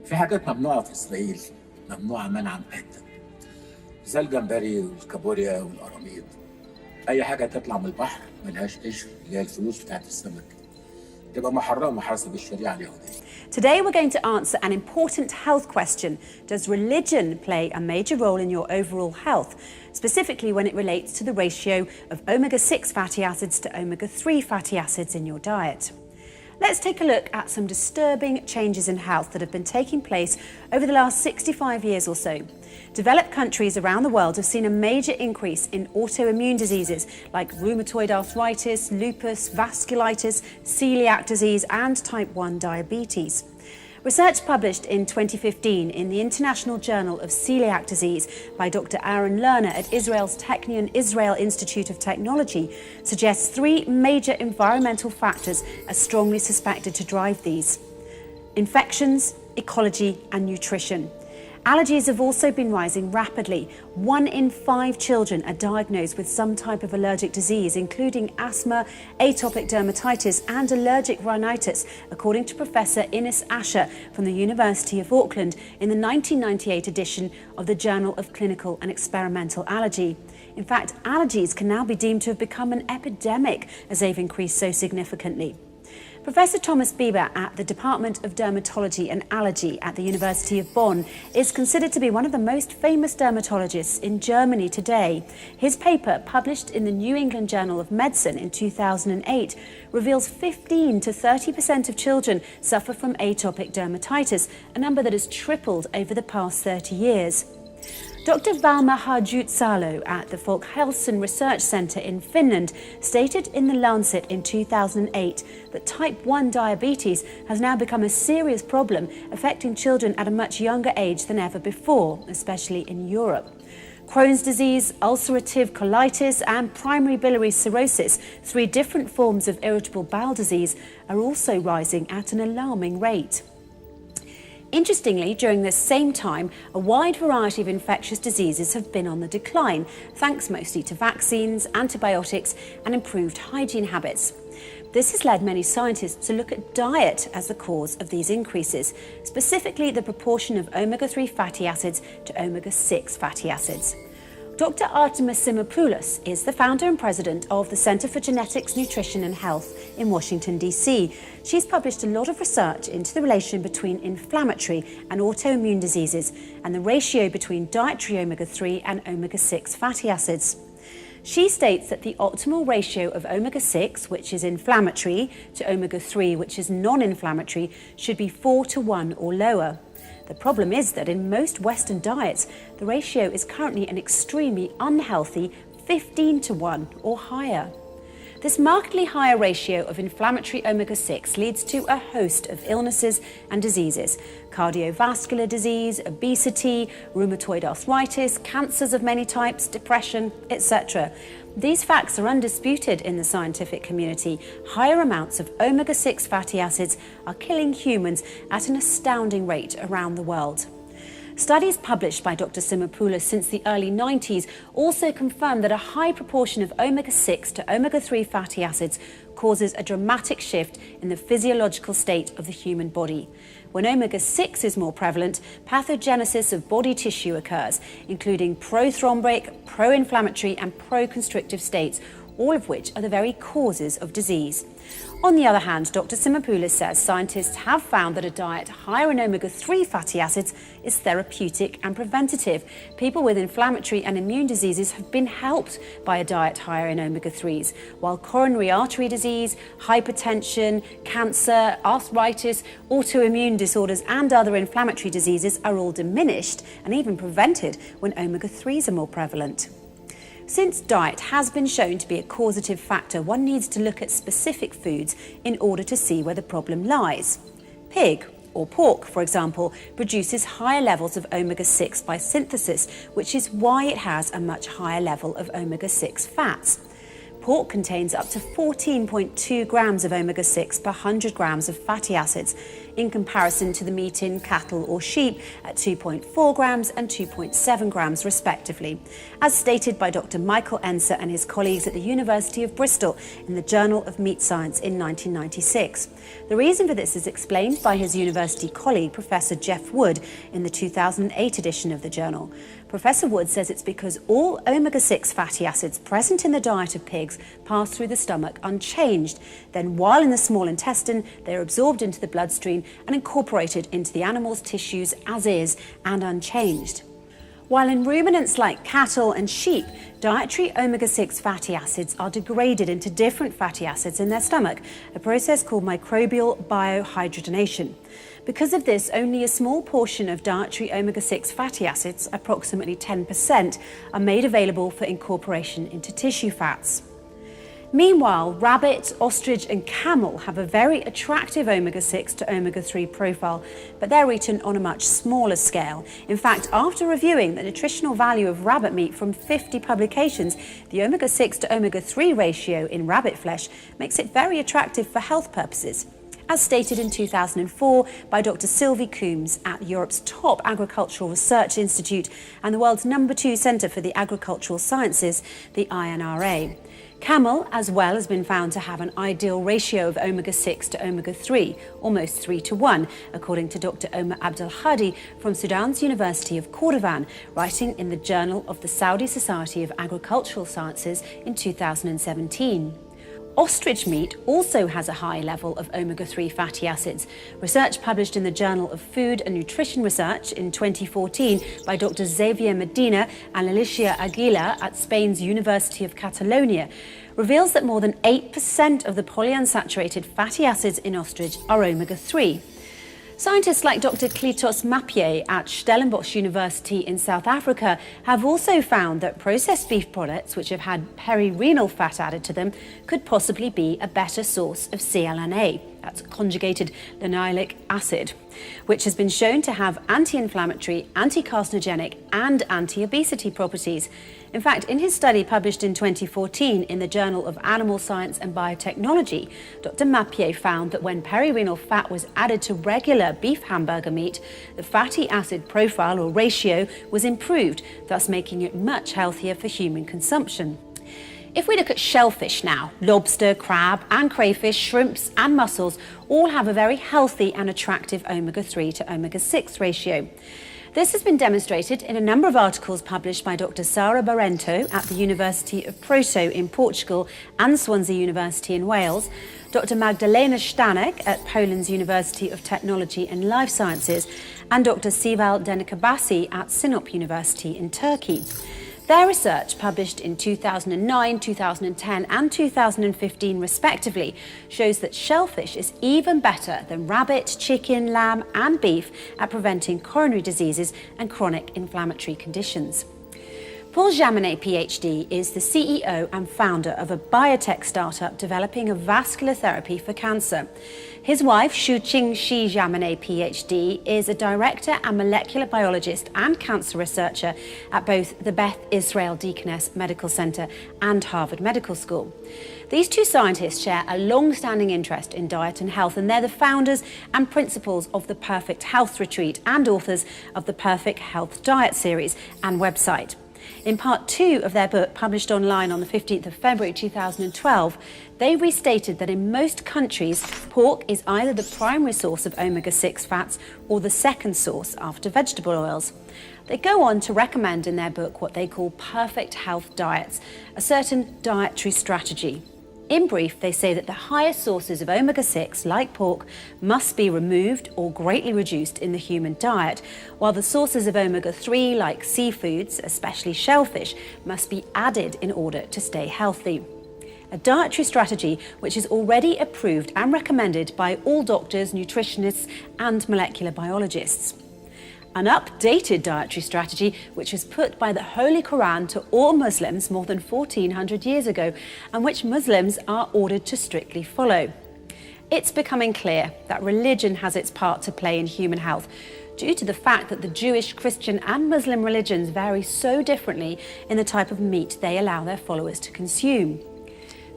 في حاجات ممنوعة في إسرائيل، ممنوعة منعا باتا، زي الجمبري والكابوريا والقراميط. أي حاجة تطلع من البحر ملهاش قشر، اللي هي الفلوس بتاعت السمك، تبقى محرمة حسب الشريعة اليهودية. Today we're going to answer an important health question. Does religion play a major role in your overall health, specifically when it relates to the ratio of omega-6 fatty acids to omega-3 fatty acids in your diet? Let's take a look at some disturbing changes in health that have been taking place over the last 65 years or so. Developed countries around the world have seen a major increase in autoimmune diseases like rheumatoid arthritis, lupus, vasculitis, celiac disease and type 1 diabetes. Research published in 2015 in the International Journal of Celiac Disease by Dr. Aaron Lerner at Israel's Technion Israel Institute of Technology suggests three major environmental factors are strongly suspected to drive these: infections, ecology and nutrition. Allergies have also been rising rapidly. 1 in 5 children are diagnosed with some type of allergic disease, including asthma, atopic dermatitis and allergic rhinitis, according to Professor Ines Asher from the University of Auckland in the 1998 edition of the Journal of Clinical and Experimental Allergy. In fact, allergies can now be deemed to have become an epidemic as they've increased so significantly. Professor Thomas Bieber at the Department of Dermatology and Allergy at the University of Bonn is considered to be one of the most famous dermatologists in Germany today. His paper, published in the New England Journal of Medicine in 2008, reveals 15 to 30% of children suffer from atopic dermatitis, a number that has tripled over the past 30 years. Dr. Valma Harjut-Salo at the Folkhälsan Research Centre in Finland stated in The Lancet in 2008 that type 1 diabetes has now become a serious problem affecting children at a much younger age than ever before, especially in Europe. Crohn's disease, ulcerative colitis and primary biliary cirrhosis, 3 different forms of irritable bowel disease, are also rising at an alarming rate. Interestingly, during this same time, a wide variety of infectious diseases have been on the decline, thanks mostly to vaccines, antibiotics and improved hygiene habits. This has led many scientists to look at diet as the cause of these increases, specifically the proportion of omega-3 fatty acids to omega-6 fatty acids. Dr. Artemis Simopoulos is the founder and president of the Center for Genetics, Nutrition and Health in Washington, D.C. She's published a lot of research into the relation between inflammatory and autoimmune diseases and the ratio between dietary omega-3 and omega-6 fatty acids. She states that the optimal ratio of omega-6, which is inflammatory, to omega-3, which is non-inflammatory, should be 4:1 or lower. The problem is that in most Western diets, the ratio is currently an extremely unhealthy 15:1 or higher. This markedly higher ratio of inflammatory omega-6 leads to a host of illnesses and diseases: cardiovascular disease, obesity, rheumatoid arthritis, cancers of many types, depression, etc. These facts are undisputed in the scientific community. Higher amounts of omega-6 fatty acids are killing humans at an astounding rate around the world. Studies published by Dr. Simopoulos since the early 90s also confirm that a high proportion of omega-6 to omega-3 fatty acids causes a dramatic shift in the physiological state of the human body. When omega-6 is more prevalent, pathogenesis of body tissue occurs, including prothrombic, pro-inflammatory and pro-constrictive states, all of which are the very causes of disease. On the other hand, Dr. Simopoulos says scientists have found that a diet higher in omega-3 fatty acids is therapeutic and preventative. People with inflammatory and immune diseases have been helped by a diet higher in omega-3s, while coronary artery disease, hypertension, cancer, arthritis, autoimmune disorders and other inflammatory diseases are all diminished and even prevented when omega-3s are more prevalent. Since diet has been shown to be a causative factor, one needs to look at specific foods in order to see where the problem lies. Pig or pork, for example, produces higher levels of omega-6 by synthesis, which is why it has a much higher level of omega-6 fats. Pork contains up to 14.2 grams of omega-6 per 100 grams of fatty acids, in comparison to the meat in cattle or sheep at 2.4 grams and 2.7 grams respectively, as stated by Dr. Michael Enser and his colleagues at the University of Bristol in the Journal of Meat Science in 1996. The reason for this is explained by his university colleague, Professor Jeff Wood, in the 2008 edition of the journal. Professor Wood says it's because all omega-6 fatty acids present in the diet of pigs pass through the stomach unchanged. Then, while in the small intestine, they are absorbed into the bloodstream and incorporated into the animal's tissues as is and unchanged. While in ruminants like cattle and sheep, dietary omega-6 fatty acids are degraded into different fatty acids in their stomach, a process called microbial biohydrogenation. Because of this, only a small portion of dietary omega-6 fatty acids, approximately 10%, are made available for incorporation into tissue fats. Meanwhile, rabbit, ostrich and camel have a very attractive omega-6 to omega-3 profile, but they're eaten on a much smaller scale. In fact, after reviewing the nutritional value of rabbit meat from 50 publications, the omega-6 to omega-3 ratio in rabbit flesh makes it very attractive for health purposes. As stated in 2004 by Dr. Sylvie Coombs at Europe's top agricultural research institute and the world's #2 centre for the agricultural sciences, the INRA. Camel, as well, has been found to have an ideal ratio of omega-6 to omega-3, almost 3:1, according to Dr. Omar Abdelhadi from Sudan's University of Cordovan, writing in the Journal of the Saudi Society of Agricultural Sciences in 2017. Ostrich meat also has a high level of omega-3 fatty acids. Research published in the Journal of Food and Nutrition Research in 2014 by Dr. Xavier Medina and Alicia Aguila at Spain's University of Catalonia reveals that more than 8% of the polyunsaturated fatty acids in ostrich are omega-3. Scientists like Dr. Klitos Mapier at Stellenbosch University in South Africa have also found that processed beef products which have had perirenal fat added to them could possibly be a better source of CLNA, that's conjugated linoleic acid, which has been shown to have anti-inflammatory, anti-carcinogenic and anti-obesity properties. In fact, in his study published in 2014 in the Journal of Animal Science and Biotechnology, Dr. Mapier found that when perirenal fat was added to regular beef hamburger meat, the fatty acid profile or ratio was improved, thus making it much healthier for human consumption. If we look at shellfish now, lobster, crab and crayfish, shrimps and mussels all have a very healthy and attractive omega-3 to omega-6 ratio. This has been demonstrated in a number of articles published by Dr. Sara Barrento at the University of Porto in Portugal and Swansea University in Wales, Dr. Magdalena Stanek at Poland's University of Technology and Life Sciences, and Dr. Sival Denikabasi at Sinop University in Turkey. Their research, published in 2009, 2010 and 2015 respectively, shows that shellfish is even better than rabbit, chicken, lamb and beef at preventing coronary diseases and chronic inflammatory conditions. Paul Jaminet, PhD, is the CEO and founder of a biotech startup developing a vascular therapy for cancer. His wife, Shuqing Shi Jaminet, PhD, is a director and molecular biologist and cancer researcher at both the Beth Israel Deaconess Medical Center and Harvard Medical School. These two scientists share a long-standing interest in diet and health, and they're the founders and principals of the Perfect Health Retreat and authors of the Perfect Health Diet series and website. In part 2 of their book, published online on the 15th of February 2012, they restated that in most countries, pork is either the primary source of omega-6 fats or the second source after vegetable oils. They go on to recommend in their book what they call perfect health diets, a certain dietary strategy. In brief, they say that the highest sources of omega-6, like pork, must be removed or greatly reduced in the human diet, while the sources of omega-3, like seafoods, especially shellfish, must be added in order to stay healthy. A dietary strategy which is already approved and recommended by all doctors, nutritionists and molecular biologists. An updated dietary strategy which was put by the Holy Quran to all Muslims more than 1400 years ago, and which Muslims are ordered to strictly follow. It's becoming clear that religion has its part to play in human health, due to the fact that the Jewish, Christian and Muslim religions vary so differently in the type of meat they allow their followers to consume.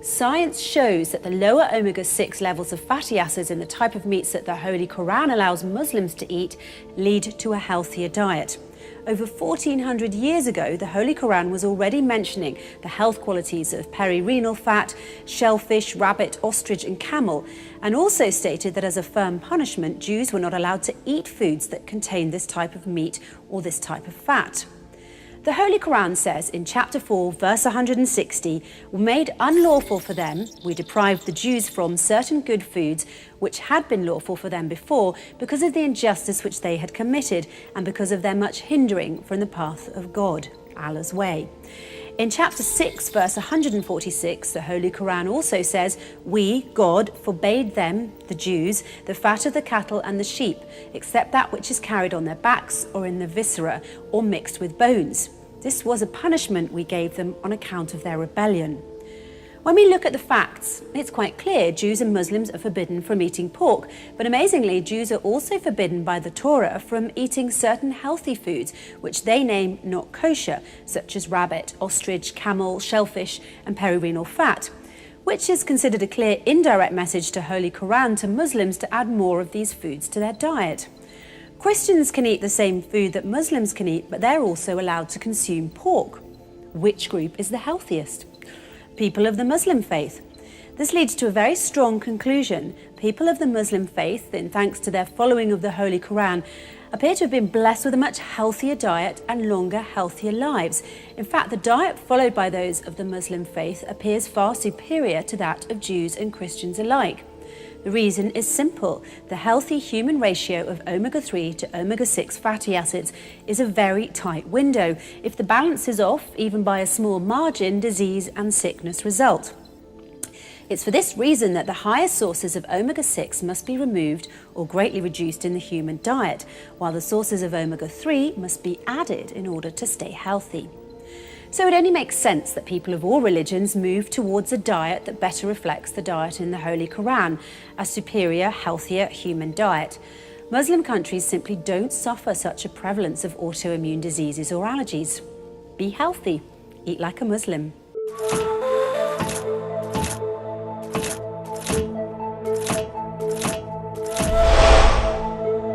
Science shows that the lower omega-6 levels of fatty acids in the type of meats that the Holy Quran allows Muslims to eat lead to a healthier diet. Over 1400 years ago, the Holy Quran was already mentioning the health qualities of perirenal fat, shellfish, rabbit, ostrich and camel, and also stated that as a firm punishment, Jews were not allowed to eat foods that contained this type of meat or this type of fat. The Holy Quran says in chapter 4, verse 160, "We made unlawful for them, we deprived the Jews from certain good foods which had been lawful for them before because of the injustice which they had committed and because of their much hindering from the path of God," Allah's way. In chapter 6, verse 146, the Holy Quran also says, "We, God, forbade them, the Jews, the fat of the cattle and the sheep, except that which is carried on their backs or in the viscera or mixed with bones. This was a punishment we gave them on account of their rebellion." When we look at the facts, it's quite clear Jews and Muslims are forbidden from eating pork, but amazingly, Jews are also forbidden by the Torah from eating certain healthy foods, which they name not kosher, such as rabbit, ostrich, camel, shellfish, and perirenal fat, which is considered a clear indirect message to Holy Quran to Muslims to add more of these foods to their diet. Christians can eat the same food that Muslims can eat, but they're also allowed to consume pork. Which group is the healthiest? People of the Muslim faith. This leads to a very strong conclusion. People of the Muslim faith, in thanks to their following of the Holy Quran, appear to have been blessed with a much healthier diet and longer, healthier lives. In fact, the diet followed by those of the Muslim faith appears far superior to that of Jews and Christians alike. The reason is simple. The healthy human ratio of omega-3 to omega-6 fatty acids is a very tight window. If the balance is off, even by a small margin, disease and sickness result. It's for this reason that the highest sources of omega-6 must be removed or greatly reduced in the human diet, while the sources of omega-3 must be added in order to stay healthy. So it only makes sense that people of all religions move towards a diet that better reflects the diet in the Holy Quran, a superior, healthier human diet. Muslim countries simply don't suffer such a prevalence of autoimmune diseases or allergies. Be healthy. Eat like a Muslim.